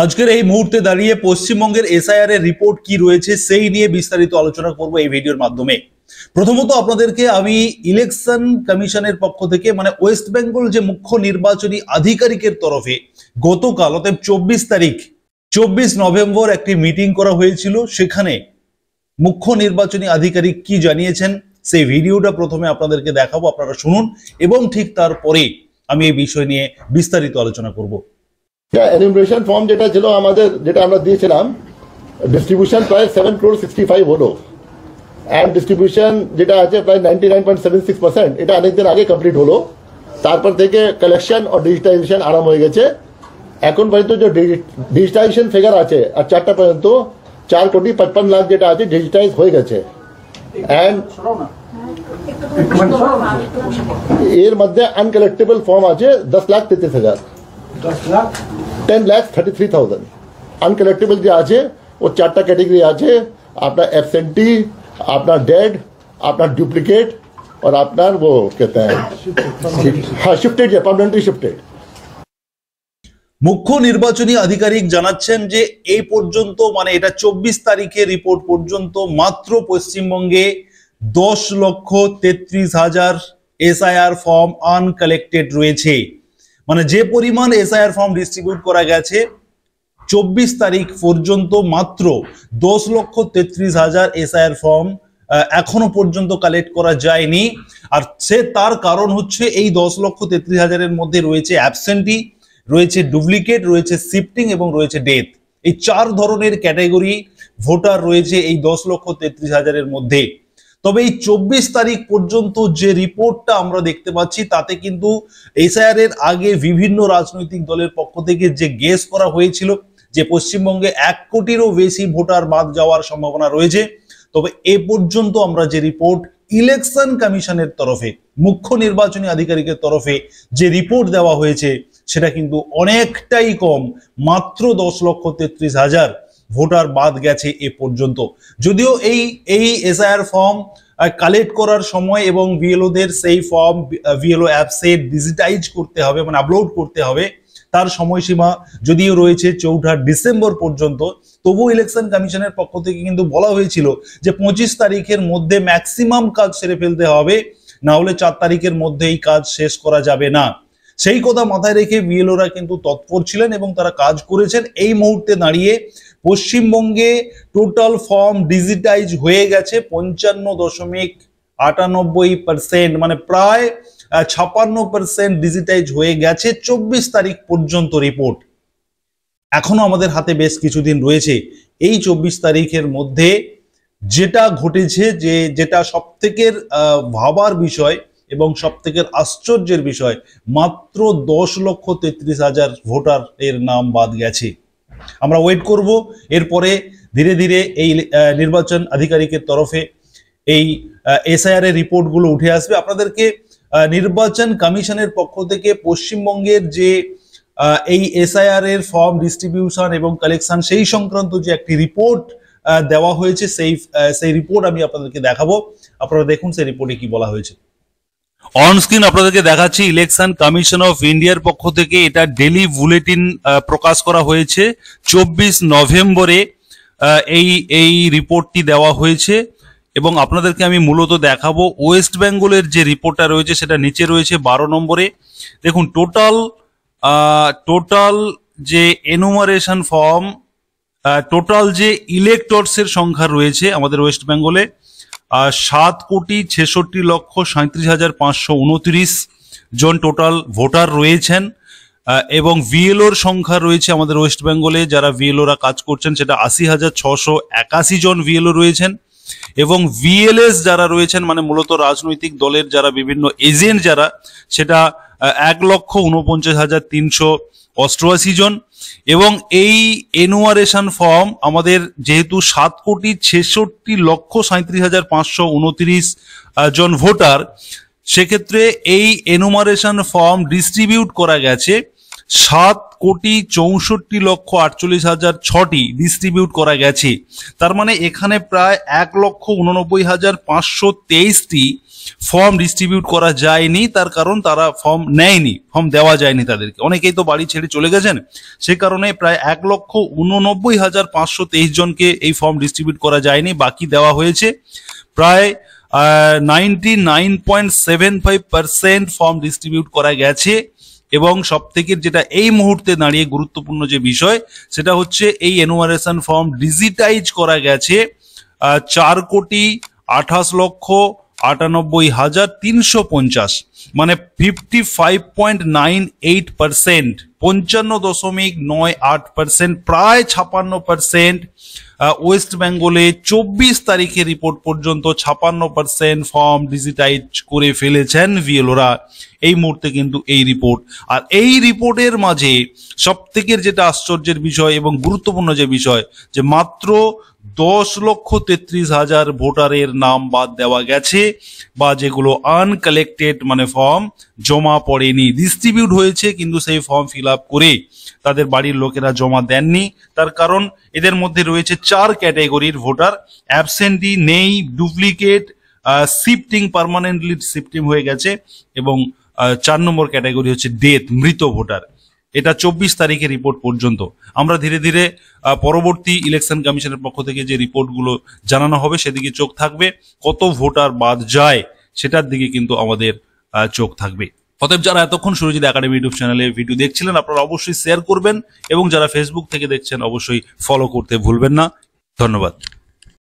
আজকের এই মুহূর্তে দাঁড়িয়ে পশ্চিমবঙ্গের এসআইআর এর রিপোর্ট কি রয়েছে সেই নিয়ে বিস্তারিত আলোচনা করব এই ভিডিওর মাধ্যমে। প্রথমত আপনাদেরকে আমি ইলেকশন কমিশনের পক্ষ থেকে মানে ওয়েস্ট বেঙ্গল যে মুখ্য নির্বাচনী আধিকারিকের তরফে গতকাল অর্থাৎ 24 নভেম্বর একটি মিটিং করা হয়েছিল, সেখানে মুখ্য নির্বাচনী আধিকারিক কি জানিয়েছেন সেই ভিডিওটা প্রথমে আপনাদেরকে দেখাবো, আপনারা শুনুন এবং ঠিক তারপরে আমি এই বিষয় নিয়ে বিস্তারিত আলোচনা করব। এনিমেশন ফর্ম যেটা ছিল আমাদের, যেটা আমরা দিয়েছিলাম, ডিস্ট্রিবিউশন প্রায় 7,65 হলো, অ্যান্ড ডিস্ট্রিবিউশন যেটা আছে প্রায় 99.76%, এটা অনেকদিন আগে কমপ্লিট হলো। তারপর থেকে কালেকশন আর ডিজিটাইজেশন আরাম হয়ে গেছে। এখন পর্যন্ত যে ডিজিটাইজেশন ফিগার আছে আর 4টা পর্যন্ত 4,55,00,000 যেটা আছে ডিজিটাইজ হয়ে গেছে। অ্যান্ড এর মধ্যে আনকালেক্টেবল ফর্ম আছে 10,33,000, 10,33,000 আনকালেক্টেবল যে আছে ও 4টা ক্যাটেগরি আছে, আপনার অ্যাবসেন্টি, আপনার ডেড, আপনার ডুপ্লিকেट और আপনার वो कहते हैं हाँ शिफ्टेड, परमानेंटली शिफ्टेड। মুখ্য নির্বাচনী আধিকারিক জানাচ্ছেন যে এই পর্যন্ত মানে এটা 24 তারিখের রিপোর্ট পর্যন্ত মাত্র পশ্চিমবঙ্গে 10,33,000 এসআইআর ফর্ম আনকালেক্টেড রয়েছে। মানে যে পরিমাণ এসআইআর ফর্ম ডিস্ট্রিবিউট করা গেছে 24 তারিখ পর্যন্ত মাত্র 10,33,000 এসআইআর ফর্ম এখনো পর্যন্ত কালেক্ট করা যায়নি। আর তার কারণ হচ্ছে এই 10,33,000 মধ্যে রয়েছে অ্যাবসেন্টি, রয়েছে ডুপ্লিকেট, রয়েছে শিফটিং এবং রয়েছে ডেথ। এই 4 ধরনের ক্যাটাগরি ভোটার রয়েছে এই 10,33,000 মধ্যে। তবে এই 24 তারিখ পর্যন্ত যে রিপোর্টটা আমরা দেখতে পাচ্ছি তাতে কিন্তু এসআইআর এর আগে বিভিন্ন রাজনৈতিক দলের পক্ষ থেকে যে গেস করা হয়েছিল যে পশ্চিমবঙ্গে 1 কোটিরও বেশি ভোটার বাদ যাওয়ার সম্ভাবনা রয়েছে। তবে এ পর্যন্ত আমরা যে রিপোর্ট ইলেকশন কমিশনের তরফে মুখ্য নির্বাচনী আধিকারিকের তরফে যে রিপোর্ট দেওয়া হয়েছে সেটা কিন্তু অনেকটাই কম, মাত্র 10,33,000 ভোটার বাদ গেছে এ পর্যন্ত। যদিও এই এসআইআর ফর্ম কালেক্ট করার সময় এবং বিএলওদের সেই ফর্ম বিএলও অ্যাপসে ডিজিটাইজ করতে হবে, মানে আপলোড করতে হবে, তার সময়সীমা যদিও রয়েছে 4 ডিসেম্বর পর্যন্ত, তবু ইলেকশন কমিশনের পক্ষ থেকে কিন্তু বলা হয়েছিল যে 25 তারিখের মধ্যে ম্যাক্সিমাম কাজ সেরে ফেলতে হবে, না হলে 4 তারিখের মধ্যে এই কাজ শেষ করা যাবে না। সেই কথা মাথায় রেখে বিএলওরা কিন্তু তৎপর ছিলেন এবং তারা কাজ করেছেন। এই মুহূর্তে দাঁড়িয়ে পশ্চিমবঙ্গে টোটাল ফর্ম ডিজিটাইজ হয়ে গেছে 55.98%, মানে প্রায় 56% ডিজিটাইজ হয়ে গেছে 24 তারিখ পর্যন্ত রিপোর্ট। এখনো আমাদের হাতে বেশ কিছুদিন রয়েছে। এই 24 তারিখের মধ্যে যেটা ঘটেছে, যেটা সবথেকে ভাবার বিষয় এবং সবথেকে আশ্চর্যের বিষয়, মাত্র 10,33,000 ভোটার এর নাম বাদ গেছে। আমরা ওয়েট করব, এরপরে ধীরে ধীরে এই নির্বাচন আধিকারিকের তরফে এই এসআইআর এর রিপোর্টগুলো উঠে আসবে। আপনাদেরকে নির্বাচন কমিশনের পক্ষ থেকে পশ্চিমবঙ্গের যে এই এসআইআর এর ফর্ম ডিস্ট্রিবিউশন এবং কালেকশন সেই সংক্রান্ত যে একটি রিপোর্ট দেওয়া হয়েছে সেই রিপোর্ট আমি আপনাদেরকে দেখাবো। আপনারা দেখুন সেই রিপোর্টে কি বলা হয়েছে। অন স্ক্রিন আপনাদেরকে দেখাচ্ছি ইলেকশন কমিশন অফ ইন্ডিয়ার পক্ষ থেকে এটা ডেইলি বুলেটিন প্রকাশ করা হয়েছে। 24 নভেম্বরে এই রিপোর্টটি দেওয়া হয়েছে এবং আপনাদেরকে আমি মূলত দেখাবো ওয়েস্ট বেঙ্গলের যে রিপোর্টটা রয়েছে সেটা নিচে রয়েছে 12 নম্বরে। দেখুন টোটাল যে এনুমারেশন ফর্ম, টোটাল যে ইলেক্টরসের সংখ্যা রয়েছে আমাদের ওয়েস্ট বেঙ্গলে 7,66,37,529 জন টোটাল ভোটার রয়েছেন এবং ভিএলওর সংখ্যা রয়েছে আমাদের ওয়েস্ট বেঙ্গলে, যারা ভিএলওরা কাজ করছেন সেটা 80,681 জন ভিএলও রয়েছেন এবং ভিএলএস যারা রয়েছেন মানে মূলত রাজনৈতিক দলের যারা বিভিন্ন এজেন্ট যারা, সেটা 1,49,388 জন। এবং এই এনুমারেশন ফর্ম আমাদের যেহেতু 7,66,37,529 জন ভোটার, সেক্ষেত্রে এই এনুমারেশন ফর্ম ডিস্ট্রিবিউট করা গেছে 7,64,48,006টি ডিস্ট্রিবিউট করা গেছে। তার মানে এখানে প্রায় 1,89,523টি ফর্ম ডিস্ট্রিবিউট করা যায়নি, তার কারণ তারা ফর্ম নেয়নি, ফর্ম দেওয়া যায়নি তাদেরকে। অনেকেই তো বাড়ি ছেড়ে চলে গেছেন, সে কারণে প্রায় 1,89,523 জনকে এই ফর্ম ডিস্ট্রিবিউট করা যায়নি, বাকি দেওয়া হয়েছে। প্রায় 99.75% ফর্ম ডিস্ট্রিবিউট করা গেছে। এবং সব থেকে যেটা এই মুহূর্তে দাঁড়িয়ে গুরুত্বপূর্ণ যে বিষয়, সেটা হচ্ছে এই এনুমারেশন ফর্ম ডিজিটাইজ করা গেছে 4,98,98,350, মানে 55.98%, 55.98%, প্রায় 56%। ওয়েস্ট বেঙ্গলে 24 তারিখের রিপোর্ট পর্যন্ত 56% ফর্ম ডিজিটাইজ করে ফেলেছেন ভিএলওরা। এই মুহূর্তে কিন্তু এই রিপোর্ট। আর এই রিপোর্টের মাঝে সব থেকে যেটা আশ্চর্যের বিষয় এবং গুরুত্বপূর্ণ যে বিষয়, যে মাত্র 10,33,000 ভোটারের নাম বাদ দেওয়া গেছে, বা যেগুলো আনকালেক্টেড, মানে ফর্ম জমা পড়েনি, ডিস্ট্রিবিউট হয়েছে কিন্তু সেই ফর্ম ফিল আপ করে তাদের বাড়ির লোকেরা জমা দেননি। তার কারণ এদের মধ্যে রয়েছে 4 ক্যাটাগরির ভোটার: অ্যাবসেন্টি, নেই, ডুপ্লিকেট, শিফটিং, পার্মানেন্টলি শিফটিং হয়ে গেছে, এবং 4 নম্বর ক্যাটাগরি হচ্ছে ডেথ, মৃত ভোটার। এটা 24 তারিখের রিপোর্ট পর্যন্ত। আমরা ধীরে ধীরে পরবর্তী ইলেকশন কমিশনের পক্ষ থেকে যে রিপোর্টগুলো জানানো হবে সেদিকে চোখ থাকবে। কত ভোটার বাদ যায় সেটার দিকে কিন্তু আমাদের চোখ থাকবে। অতএব যারা এতক্ষণ সুরজিৎ একাডেমি ইউটিউব চ্যানেলে ভিডিও দেখছিলেন, আপনারা অবশ্যই শেয়ার করবেন, এবং যারা ফেসবুক থেকে দেখছেন অবশ্যই ফলো করতে ভুলবেন না। ধন্যবাদ।